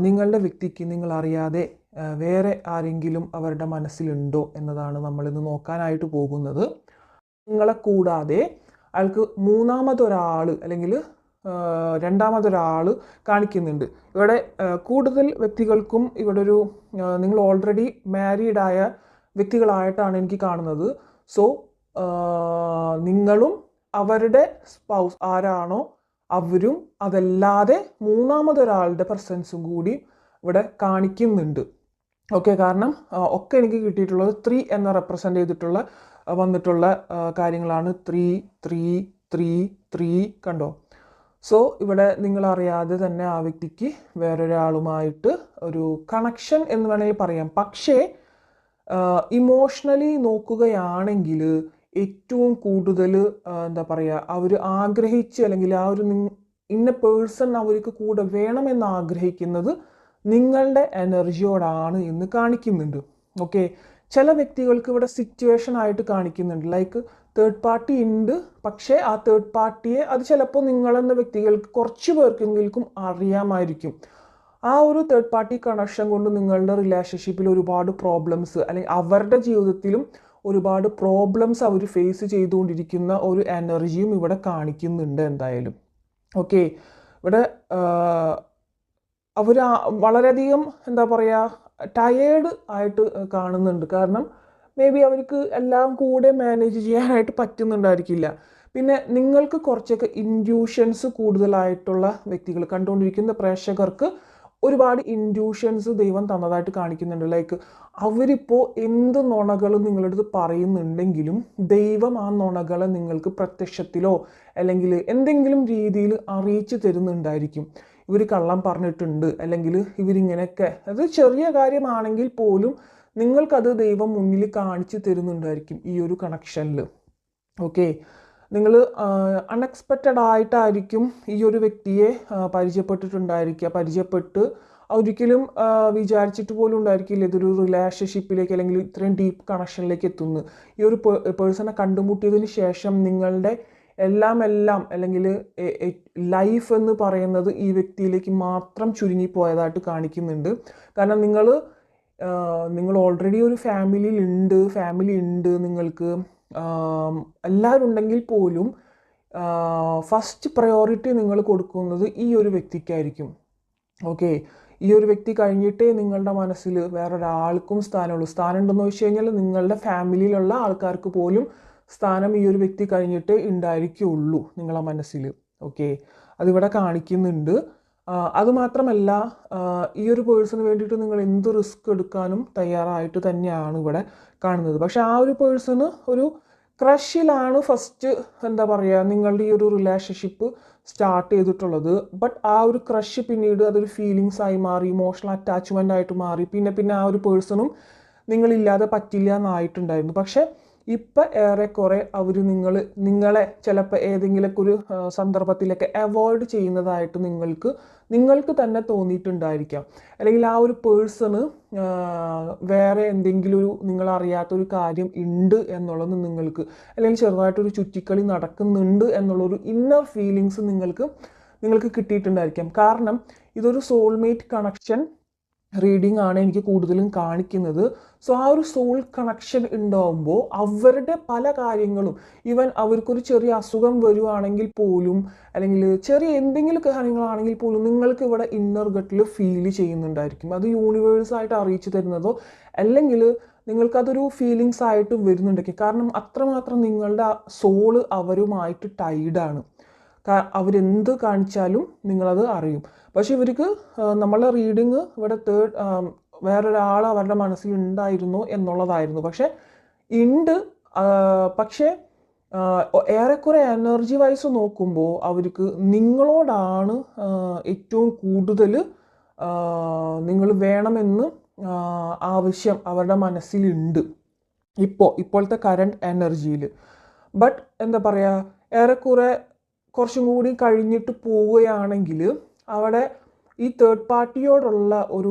നിങ്ങളുടെ വ്യക്തിക്ക് നിങ്ങൾ അറിയാതെ വേറെ ആരെങ്കിലും അവരുടെ മനസ്സിലുണ്ടോ എന്നതാണ് നമ്മളിന്ന് നോക്കാനായിട്ട് പോകുന്നത്. നിങ്ങളെ കൂടാതെ അയാൾക്ക് മൂന്നാമതൊരാൾ അല്ലെങ്കിൽ രണ്ടാമതൊരാൾ കാണിക്കുന്നുണ്ട്. ഇവിടെ കൂടുതൽ വ്യക്തികൾക്കും ഇവിടെ ഒരു നിങ്ങൾ ഓൾറെഡി മാരീഡായ വ്യക്തികളായിട്ടാണ് എനിക്ക് കാണുന്നത്. സോ നിങ്ങളും അവരുടെ സ്പൗസ് ആരാണോ അവരും അതല്ലാതെ മൂന്നാമതൊരാളുടെ പ്രസൻസും കൂടി ഇവിടെ കാണിക്കുന്നുണ്ട്. ഓക്കെ, കാരണം ഒക്കെ എനിക്ക് കിട്ടിയിട്ടുള്ളത് 3 എന്ന റെപ്രസെൻ്റ് ചെയ്തിട്ടുള്ള വന്നിട്ടുള്ള കാര്യങ്ങളാണ്. 3 3 3 3 കണ്ടോ. സോ ഇവിടെ നിങ്ങളറിയാതെ തന്നെ ആ വ്യക്തിക്ക് വേറൊരാളുമായിട്ട് ഒരു കണക്ഷൻ എന്ന് വേണമെങ്കിൽ പറയാം. പക്ഷേ ഇമോഷണലി നോക്കുകയാണെങ്കിൽ ഏറ്റവും കൂടുതൽ എന്താ പറയുക, അവർ ആഗ്രഹിച്ച് അല്ലെങ്കിൽ ആ ഒരു ഇന്ന പേഴ്സൺ അവർക്ക് കൂടെ വേണമെന്ന് ആഗ്രഹിക്കുന്നത് നിങ്ങളുടെ എനർജിയോടാണ് എന്ന് കാണിക്കുന്നുണ്ട്. ഓക്കെ, ചില വ്യക്തികൾക്ക് ഇവിടെ സിറ്റുവേഷൻ ആയിട്ട് കാണിക്കുന്നുണ്ട്. ലൈക്ക് തേർഡ് പാർട്ടി ഉണ്ട്, പക്ഷേ ആ തേർഡ് പാർട്ടിയെ അത് ചിലപ്പോൾ നിങ്ങളെന്ന വ്യക്തികൾക്ക് കുറച്ച് പേർക്കെങ്കിലും അറിയാമായിരിക്കും. ആ ഒരു തേർഡ് പാർട്ടി കണക്ഷൻ കൊണ്ട് നിങ്ങളുടെ റിലേഷൻഷിപ്പിൽ ഒരുപാട് പ്രോബ്ലംസ് അല്ലെങ്കിൽ അവരുടെ ജീവിതത്തിലും ഒരുപാട് പ്രോബ്ലംസ് അവർ ഫേസ് ചെയ്തുകൊണ്ടിരിക്കുന്ന ഒരു എനർജിയും ഇവിടെ കാണിക്കുന്നുണ്ട് എന്തായാലും. ഓക്കെ, ഇവിടെ അവർ വളരെയധികം എന്താ പറയുക ടയേർഡ് ആയിട്ട് കാണുന്നുണ്ട്. കാരണം മേ ബി അവർക്ക് എല്ലാം കൂടെ മാനേജ് ചെയ്യാനായിട്ട് പറ്റുന്നുണ്ടായിരിക്കില്ല. പിന്നെ നിങ്ങൾക്ക് കുറച്ചൊക്കെ ഇൻഡ്യൂഷൻസ് കൂടുതലായിട്ടുള്ള വ്യക്തികൾ കണ്ടുകൊണ്ടിരിക്കുന്ന പ്രേക്ഷകർക്ക് ഒരുപാട് ഇൻഡ്യൂഷൻസ് ദൈവം തന്നതായിട്ട് കാണിക്കുന്നുണ്ട്. ലൈക്ക് അവരിപ്പോൾ എന്ത് നുണകൾ നിങ്ങളുടെ അടുത്ത് പറയുന്നുണ്ടെങ്കിലും ദൈവം ആ നുണകളെ നിങ്ങൾക്ക് പ്രത്യക്ഷത്തിലോ അല്ലെങ്കിൽ എന്തെങ്കിലും രീതിയിൽ അറിയിച്ചു തരുന്നുണ്ടായിരിക്കും. ഇവർ കള്ളം പറഞ്ഞിട്ടുണ്ട് അല്ലെങ്കിൽ ഇവരിങ്ങനെയൊക്കെ, അത് ചെറിയ കാര്യമാണെങ്കിൽ പോലും നിങ്ങൾക്കത് ദൈവം മുന്നിൽ കാണിച്ചു തരുന്നുണ്ടായിരിക്കും ഈ ഒരു കണക്ഷനിൽ. ഓക്കെ, നിങ്ങൾ അൺഎക്സ്പെക്റ്റഡ് ആയിട്ടായിരിക്കും ഈ ഒരു വ്യക്തിയെ പരിചയപ്പെട്ട് ഒരിക്കലും വിചാരിച്ചിട്ട് പോലും ഉണ്ടായിരിക്കില്ല ഇതൊരു റിലേഷൻഷിപ്പിലേക്ക് അല്ലെങ്കിൽ ഇത്രയും ഡീപ്പ് കണക്ഷനിലേക്ക് എത്തുന്നു. ഈ ഒരു പേഴ്സണെ കണ്ടുമുട്ടിയതിന് ശേഷം നിങ്ങളുടെ എല്ലാം അല്ലെങ്കിൽ ലൈഫ് എന്ന് പറയുന്നത് ഈ വ്യക്തിയിലേക്ക് മാത്രം ചുരുങ്ങിപ്പോയതായിട്ട് കാണിക്കുന്നുണ്ട്. കാരണം നിങ്ങൾ ഓൾറെഡി ഒരു ഫാമിലി ഉണ്ട്, നിങ്ങൾക്ക് എല്ലാവരും ഉണ്ടെങ്കിൽ പോലും ഫസ്റ്റ് പ്രയോറിറ്റി നിങ്ങൾ കൊടുക്കുന്നത് ഈ ഒരു വ്യക്തിക്കായിരിക്കും. ഓക്കെ, ഈ ഒരു വ്യക്തി കഴിഞ്ഞിട്ടേ നിങ്ങളുടെ മനസ്സിൽ വേറൊരാൾക്കും സ്ഥാനമുള്ളൂ. സ്ഥാനം ഉണ്ടെന്ന് വെച്ച് കഴിഞ്ഞാൽ നിങ്ങളുടെ ഫാമിലിയിലുള്ള ആൾക്കാർക്ക് പോലും സ്ഥാനം ഈ ഒരു വ്യക്തി കഴിഞ്ഞിട്ടേ ഉണ്ടായിരിക്കുള്ളൂ നിങ്ങളുടെ മനസ്സിൽ. ഓക്കെ, അതിവിടെ കാണിക്കുന്നുണ്ട്. അതുമാത്രമല്ല, ഈ ഒരു പേഴ്സണിന് വേണ്ടിയിട്ട് നിങ്ങൾ എന്ത് റിസ്ക് എടുക്കാനും തയ്യാറായിട്ട് തന്നെയാണ് ഇവിടെ കാണുന്നത്. പക്ഷെ ആ ഒരു പേഴ്സണ് ഒരു ക്രഷിലാണ് ഫസ്റ്റ് എന്താ പറയുക നിങ്ങളുടെ ഈ ഒരു റിലേഷൻഷിപ്പ് സ്റ്റാർട്ട് ചെയ്തിട്ടുള്ളത്. ബട്ട് ആ ഒരു ക്രഷ് പിന്നീട് അതൊരു ഫീലിങ്സ് ആയി മാറി, ഇമോഷണൽ അറ്റാച്ച്മെൻ്റ് ആയിട്ട് മാറി. പിന്നെ ആ ഒരു പേഴ്സണും നിങ്ങളില്ലാതെ പറ്റില്ല എന്നായിട്ടുണ്ടായിരുന്നു. പക്ഷെ ഇപ്പം ഏറെക്കുറെ അവർ നിങ്ങളെ ചിലപ്പോൾ ഏതെങ്കിലുമൊക്കെ ഒരു സന്ദർഭത്തിലൊക്കെ അവോയ്ഡ് ചെയ്യുന്നതായിട്ട് നിങ്ങൾക്ക് തന്നെ തോന്നിയിട്ടുണ്ടായിരിക്കാം. അല്ലെങ്കിൽ ആ ഒരു പേഴ്സണ് വേറെ എന്തെങ്കിലും നിങ്ങളറിയാത്തൊരു കാര്യം ഉണ്ട് എന്നുള്ളത് നിങ്ങൾക്ക്, അല്ലെങ്കിൽ ചെറുതായിട്ടൊരു ചുറ്റിക്കളി നടക്കുന്നുണ്ട് എന്നുള്ളൊരു ഇന്നർ ഫീലിങ്സ് നിങ്ങൾക്ക് കിട്ടിയിട്ടുണ്ടായിരിക്കാം. കാരണം ഇതൊരു സോൾമേറ്റ് കണക്ഷൻ റീഡിംഗ് ആണ് എനിക്ക് കൂടുതലും കാണിക്കുന്നത്. സോ ആ ഒരു സോൾ കണക്ഷൻ ഉണ്ടാവുമ്പോൾ അവരുടെ പല കാര്യങ്ങളും, ഈവൻ അവർക്കൊരു ചെറിയ അസുഖം വരുവാണെങ്കിൽ പോലും അല്ലെങ്കിൽ ചെറിയ എന്തെങ്കിലും കാര്യങ്ങളാണെങ്കിൽ പോലും നിങ്ങൾക്ക് ഇവിടെ ഇന്നർ ഗട്ടിൽ ഫീൽ ചെയ്യുന്നുണ്ടായിരിക്കും. അത് യൂണിവേഴ്സായിട്ട് അറിയിച്ചു തരുന്നതോ അല്ലെങ്കിൽ നിങ്ങൾക്കതൊരു ഫീലിങ്സ് ആയിട്ട് വരുന്നുണ്ടായിരിക്കും. കാരണം അത്രമാത്രം നിങ്ങളുടെ സോള് അവരുമായിട്ട് ടൈഡാണ്. അവരെന്ത് കാണിച്ചാലും നിങ്ങളത് അറിയും. പക്ഷെ ഇവർക്ക് നമ്മളെ റീഡിങ് ഇവിടെ വേറൊരാൾ അവരുടെ മനസ്സിൽ ഉണ്ടായിരുന്നോ എന്നുള്ളതായിരുന്നു. പക്ഷേ ഏറെക്കുറെ എനർജി വൈസ് നോക്കുമ്പോൾ അവർക്ക് നിങ്ങളോടാണ് ഏറ്റവും കൂടുതൽ നിങ്ങൾ വേണമെന്ന് ആവശ്യം അവരുടെ മനസ്സിലുണ്ട് ഇപ്പോഴത്തെ കറണ്ട് എനർജിയിൽ. ബട്ട് എന്താ പറയുക, ഏറെക്കുറെ കുറച്ചും കൂടി കഴിഞ്ഞിട്ട് പോവുകയാണെങ്കിൽ അവിടെ ഈ തേർഡ് പാർട്ടിയോടുള്ള ഒരു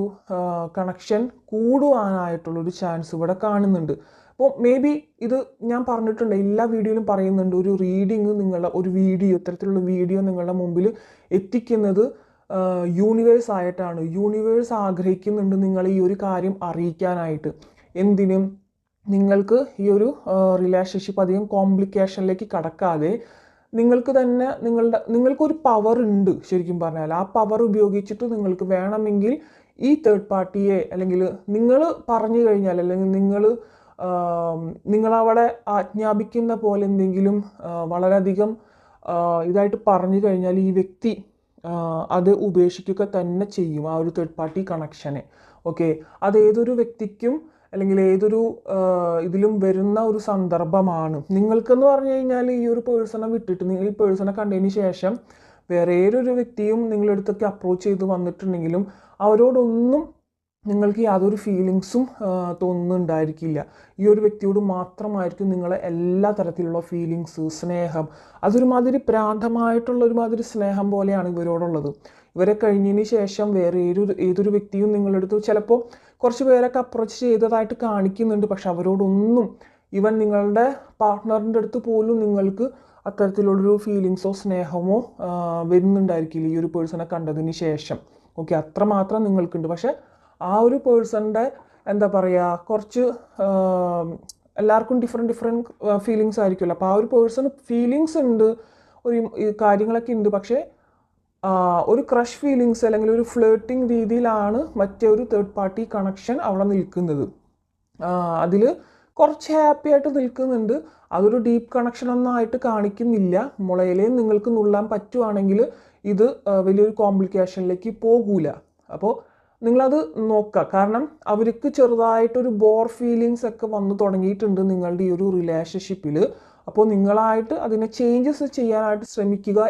കണക്ഷൻ കൂടുവാനായിട്ടുള്ളൊരു ചാൻസ് ഇവിടെ കാണുന്നുണ്ട്. അപ്പോൾ മേ ബി ഇത് ഞാൻ പറഞ്ഞിട്ടുണ്ട്, എല്ലാ വീഡിയോയിലും പറയുന്നുണ്ട്, ഒരു റീഡിങ് നിങ്ങളുടെ ഒരു വീഡിയോ ഇത്തരത്തിലുള്ള വീഡിയോ നിങ്ങളുടെ മുമ്പിൽ എത്തിക്കുന്നത് യൂണിവേഴ്സ് ആയിട്ടാണ്. യൂണിവേഴ്സ് ആഗ്രഹിക്കുന്നുണ്ട് നിങ്ങളെ ഈ ഒരു കാര്യം അറിയിക്കാനായിട്ട്. എന്തിനും നിങ്ങൾക്ക് ഈ ഒരു റിലേഷൻഷിപ്പ് അധികം കോംപ്ലിക്കേഷനിലേക്ക് കടക്കാതെ നിങ്ങൾക്ക് തന്നെ നിങ്ങൾക്കൊരു പവർ ഉണ്ട്. ശരിക്കും പറഞ്ഞാൽ ആ പവർ ഉപയോഗിച്ചിട്ട് നിങ്ങൾക്ക് വേണമെങ്കിൽ ഈ തേർഡ് പാർട്ടിയെ, അല്ലെങ്കിൽ നിങ്ങൾ പറഞ്ഞു കഴിഞ്ഞാൽ, അല്ലെങ്കിൽ നിങ്ങളവിടെ ആജ്ഞാപിക്കുന്ന പോലെ എന്തെങ്കിലും വളരെയധികം ഇതായിട്ട് പറഞ്ഞു കഴിഞ്ഞാൽ ഈ വ്യക്തി അത് ഉപേക്ഷിക്കുക തന്നെ ചെയ്യും, ആ ഒരു തേർഡ് പാർട്ടി കണക്ഷനെ. ഓക്കെ, അത് ഏതൊരു വ്യക്തിക്കും അല്ലെങ്കിൽ ഏതൊരു ഇതിലും വരുന്ന ഒരു സന്ദർഭമാണ്. നിങ്ങൾക്കെന്ന് പറഞ്ഞു കഴിഞ്ഞാൽ ഈ ഒരു പേഴ്സണെ വിട്ടിട്ട് നിങ്ങൾ ഈ പേഴ്സണെ കണ്ടതിന് ശേഷം വേറെ ഏതൊരു വ്യക്തിയും നിങ്ങളുടെ അടുത്തൊക്കെ അപ്രോച്ച് ചെയ്ത് വന്നിട്ടുണ്ടെങ്കിലും അവരോടൊന്നും നിങ്ങൾക്ക് യാതൊരു ഫീലിങ്സും തോന്നുന്നുണ്ടായിരിക്കില്ല. ഈ ഒരു വ്യക്തിയോട് മാത്രമായിരിക്കും നിങ്ങളെ എല്ലാ തരത്തിലുള്ള ഫീലിങ്സ്, സ്നേഹം, അതൊരുമാതിരി പ്രാന്തമായിട്ടുള്ള ഒരുമാതിരി സ്നേഹം പോലെയാണ് ഇവരോടുള്ളത്. ഇവരെ കഴിഞ്ഞതിന് ശേഷം വേറെ ഏതൊരു വ്യക്തിയും നിങ്ങളുടെ അടുത്ത് ചിലപ്പോൾ കുറച്ച് പേരൊക്കെ അപ്രോച്ച് ചെയ്തതായിട്ട് കാണിക്കുന്നുണ്ട്. പക്ഷെ അവരോടൊന്നും, ഈവൻ നിങ്ങളുടെ പാർട്ട്ണറിൻ്റെ അടുത്ത് പോലും നിങ്ങൾക്ക് അത്തരത്തിലുള്ളൊരു ഫീലിങ്സോ സ്നേഹമോ വരുന്നുണ്ടായിരിക്കില്ല ഈ ഒരു പേഴ്സണെ കണ്ടതിന് ശേഷം. ഓക്കെ, അത്രമാത്രം നിങ്ങൾക്കുണ്ട്. പക്ഷെ ആ ഒരു പേഴ്സണിൻ്റെ എന്താ പറയുക, കുറച്ച് എല്ലാവർക്കും ഡിഫറെൻറ്റ് ഫീലിങ്സ് ആയിരിക്കുമല്ലോ. അപ്പോൾ ആ ഒരു പേഴ്സണ് ഫീലിങ്സ് ഉണ്ട്, ഒരു കാര്യങ്ങളൊക്കെ ഉണ്ട്. പക്ഷേ ഒരു ക്രഷ് ഫീലിങ്സ് അല്ലെങ്കിൽ ഒരു ഫ്ലേട്ടിങ് രീതിയിലാണ് മറ്റേ ഒരു തേർഡ് പാർട്ടി കണക്ഷൻ അവിടെ നിൽക്കുന്നത്. അതിൽ കുറച്ച് ഹാപ്പി ആയിട്ട് നിൽക്കുന്നുണ്ട്. അതൊരു ഡീപ്പ് കണക്ഷൻ ഒന്നും ആയിട്ട് കാണിക്കുന്നില്ല. മുളയിലേ നിങ്ങൾക്ക് നുള്ളാൻ പറ്റുവാണെങ്കിൽ ഇത് വലിയൊരു കോംപ്ലിക്കേഷനിലേക്ക് പോകൂല. അപ്പോൾ നിങ്ങളത് നോക്കുക. കാരണം അവർക്ക് ചെറുതായിട്ടൊരു ബോർ ഫീലിങ്സ് ഒക്കെ വന്നു തുടങ്ങിയിട്ടുണ്ട് നിങ്ങളുടെ ഈ ഒരു റിലേഷൻഷിപ്പിൽ. അപ്പോൾ നിങ്ങളായിട്ട് അതിനെ ചേഞ്ചസ് ചെയ്യാനായിട്ട് ശ്രമിക്കുക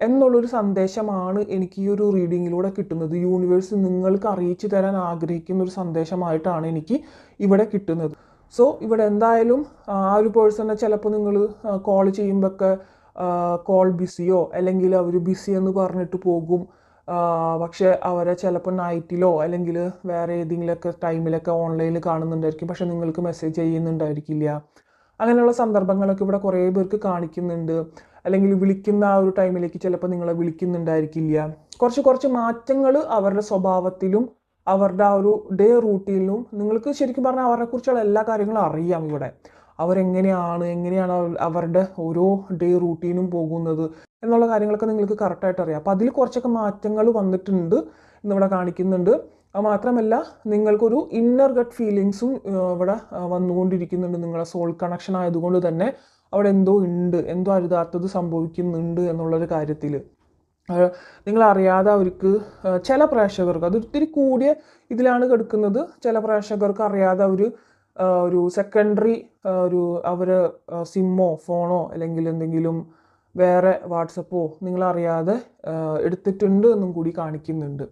എന്നുള്ളൊരു സന്ദേശമാണ് എനിക്ക് ഈ ഒരു റീഡിങ്ങിലൂടെ കിട്ടുന്നത്. യൂണിവേഴ്സ് നിങ്ങൾക്ക് അറിയിച്ചു തരാൻ ആഗ്രഹിക്കുന്ന ഒരു സന്ദേശമായിട്ടാണ് എനിക്ക് ഇവിടെ കിട്ടുന്നത്. സോ ഇവിടെ എന്തായാലും ആ ഒരു പേഴ്സണെ ചിലപ്പോൾ നിങ്ങൾ കോൾ ചെയ്യുമ്പോഴൊക്കെ കോൾ ബിസിയോ അല്ലെങ്കിൽ അവർ ബിസി എന്ന് പറഞ്ഞിട്ട് പോകും. പക്ഷേ അവരെ ചിലപ്പോൾ നൈറ്റിലോ അല്ലെങ്കിൽ വേറെ ഏതെങ്കിലുമൊക്കെ ടൈമിലൊക്കെ ഓൺലൈനിൽ കാണുന്നുണ്ടായിരിക്കും. പക്ഷെ നിങ്ങൾക്ക് മെസ്സേജ് ചെയ്യുന്നുണ്ടായിരിക്കില്ല. അങ്ങനെയുള്ള സന്ദർഭങ്ങളൊക്കെ ഇവിടെ കുറേ പേർക്ക് കാണിക്കുന്നുണ്ട്. അല്ലെങ്കിൽ വിളിക്കുന്ന ആ ഒരു ടൈമിലേക്ക് ചിലപ്പോൾ നിങ്ങളെ വിളിക്കുന്നുണ്ടായിരിക്കില്ല. കുറച്ച് മാറ്റങ്ങൾ അവരുടെ സ്വഭാവത്തിലും അവരുടെ ആ ഒരു ഡേ റൂട്ടീനിലും നിങ്ങൾക്ക് ശരിക്കും പറഞ്ഞാൽ അവരെക്കുറിച്ചുള്ള എല്ലാ കാര്യങ്ങളും അറിയാം. ഇവിടെ എങ്ങനെയാണ് അവരുടെ ഓരോ ഡേ റൂട്ടീനും പോകുന്നത് എന്നുള്ള കാര്യങ്ങളൊക്കെ നിങ്ങൾക്ക് കറക്റ്റായിട്ട് അറിയാം. അപ്പോൾ അതിൽ കുറച്ചൊക്കെ മാറ്റങ്ങൾ വന്നിട്ടുണ്ട് എന്നിവിടെ കാണിക്കുന്നുണ്ട്. അത് മാത്രമല്ല നിങ്ങൾക്കൊരു ഇന്നർ ഗട്ട് ഫീലിങ്സും ഇവിടെ വന്നുകൊണ്ടിരിക്കുന്നുണ്ട്. നിങ്ങളെ സോൾ കണക്ഷൻ ആയതുകൊണ്ട് തന്നെ അവിടെ എന്തോ അരുതാത്തത് സംഭവിക്കുന്നുണ്ട് എന്നുള്ളൊരു കാര്യത്തിൽ നിങ്ങളറിയാതെ അവർക്ക് ചില പ്രേക്ഷകർക്ക് അത് ഒത്തിരി കൂടിയ ഇതിലാണ് കിടക്കുന്നത്. ചില പ്രേക്ഷകർക്ക് അറിയാതെ ഒരു സെക്കൻഡറി അവർ സിമ്മോ ഫോണോ അല്ലെങ്കിൽ എന്തെങ്കിലും വേറെ വാട്സപ്പോ നിങ്ങളറിയാതെ എടുത്തിട്ടുണ്ട് എന്നും കൂടി കാണിക്കുന്നുണ്ട്.